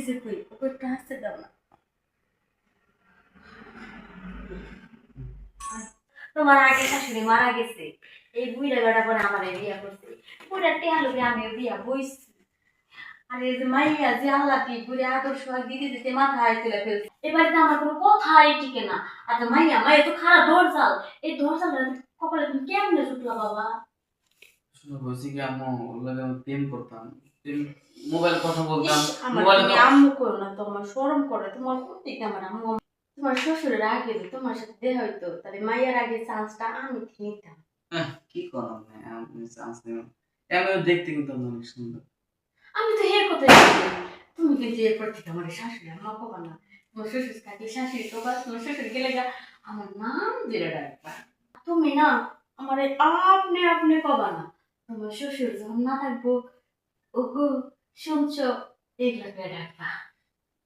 যে কই ওকে একটু হাসতে দাও না। তোমার আগে শাশুড়ি মারা গেছে, এই বুড়া বেটা পরে আমার বিয়া করছে, বুড়া টেহা লোকে আমিও বিয়া বইছি। আর এই যে মাইয়া যে আল্লাহ কি বুড়ে আদর্শ দিদি দিতে মাথায় তুলে ফেলছে, এবারে তো আমার কোনো কথাই টিকে না। আচ্ছা মাইয়া মাইয়া তো খারাপ দরজাল, এই দরজালটা কপালে তুমি কেমনে জুটলা বাবা? শুনো বলছি কি আম্মু ওর লাগে আমি প্রেম করতাম, প্রেম মোবাইলে কথা বলতাম। আমার মোবাইলে তুমি আম্মু করো না, তোমার শরম করে, তোমার প্রত্যেক আমার আম্মু। তোমার শ্বশুরের আগে যে তোমার সাথে দেখা হইতো, তাহলে মাইয়ার আগে চান্সটা আমি নিতাম। কি করার নাই, আমি চান্স নিলাম। এমন দেখতে কিন্তু আমি অনেক সুন্দর। আমি তো হে কথাই বলি, তুমি কিন্তু এরপর থেকে আমার শাশুড়ি আম্মা কবা না। তোমার শ্বশুর থাকলে শাশুড়ি কবা, তোমার শ্বশুর গেলে গা আমার নাম ধরে ডাকবা। তুমি না আমার আপনি আপনি কবা না, তোমার শ্বশুর যখন না থাকবো ওগো শুনছো এগুলা করে ডাকবা।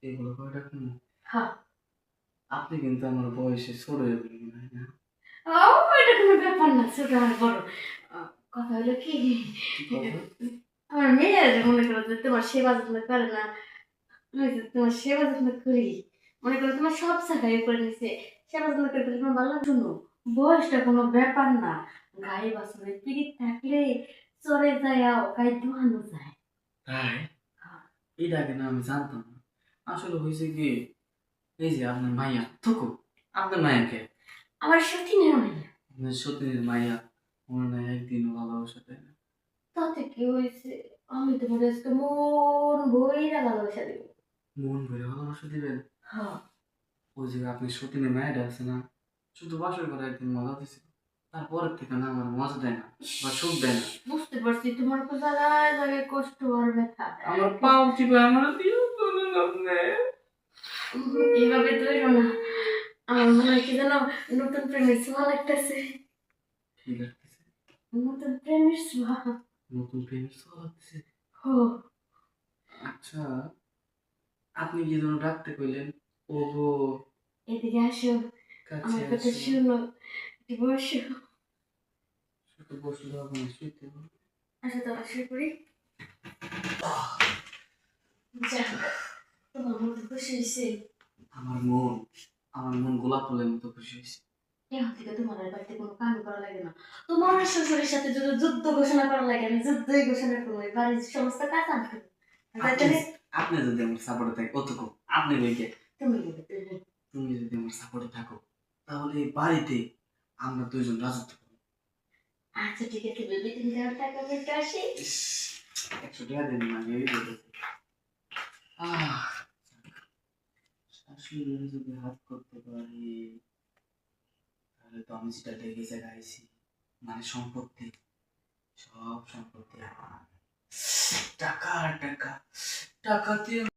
এগুলো করে রাখুন। হ্যাঁ। আপনি কিন্তু আমার বয়সে ছোট হয়ে গেলেন না? ও এটা কোনো ব্যাপার না, ছোট আর বড়। কথা হলো কি, আমার মেয়ে আছে মনে করো যে তোমার সেবা যত্ন করে না, আমি তো তোমার সেবা যত্ন করি, মনে করো তোমার সব জায়গায় করে নিছে, সেবা যত্ন করতে তোমার ভালো লাগে। শুনো, বয়সটা কোনো ব্যাপার না, গায়ে বাসনে পিড়িত থাকলে চরে যায় গায়ে ধোয়ানো যায়। তাই এটা আগে না আমি জানতাম না। আসলে হয়েছে কি, এই যে আপনার মাইয়া থুকু, আপনার মায়াকে আমার সতীনের মাইয়া। আপনার সতীনের মাইয়া মনে হয় একদিনও ভালোবাসা দেয় না। তাতে কি হয়েছে, আমি তোমার আজকে মন বইরা ভালোবাসা দেবো। মন ভরে ভালোবাসা দিবেন? হ্যাঁ। ওই যে আপনি সতীনের মায়াটা আছে না, শুধু বাসর করে একদিন মজা দিছিল, তারপরের থেকে না আমার মজা দেয় না বা সুখ দেয় না। বুঝতে পারছি তোমার তো জায়গায় জায়গায় কষ্ট আর ব্যথা। আমার পাও টিপে আমার দিও বলেন আপনি। এইভাবে ধরো না, আমার মনে হয় কি যেন নতুন প্রেমের ছোঁয়া লাগতেছে। কি লাগতেছে? নতুন প্রেমের ছোঁয়া। নতুন প্রেমের ছোঁয়া লাগতেছে? হো। আচ্ছা, আপনি কি যেন ডাকতে কইলেন? ওগো, এদিকে আসো, কাছে আমার কথা আসো। শুনো, একটু বসো। শুধু বসলে হবে না, শুইতে হবে। আসো তো শুরু করি। যাক, তোমার মতো খুশি হয়েছে। আমার মন, আমার মন গোলাপ ফুলের মতো খুশি হয়েছে। এখন থেকে তোমার আর বাড়িতে কোনো কাম করা লাগে না, তোমার শ্বশুরের সাথে যদি যুদ্ধ ঘোষণা করা লাগে আমি যুদ্ধই ঘোষণা করবো, এই বাড়ির সমস্ত কাজ আমি করবো। আপনি আপনি যদি আমার সাপোর্টে থাকে কতক্ষণ আপনি বইকে, তুমি বলো, তুমি। তুমি যদি আমার সাপোর্টে থাকো তাহলে এই বাড়িতে আমরা দুইজন রাজত্ব করবো। আচ্ছা ঠিক আছে বেবি, তুমি কেমন টাকা পেতে আসি। 100 টাকা দিন না, এই বলেছে। শাশুড়ি যদি হাত করতে পারি তাহলে তো আমি যেটা লেগেছে গাইছি, মানে সম্পত্তি, সব সম্পত্তি আমার। টাকা টাকা টাকা দিয়ে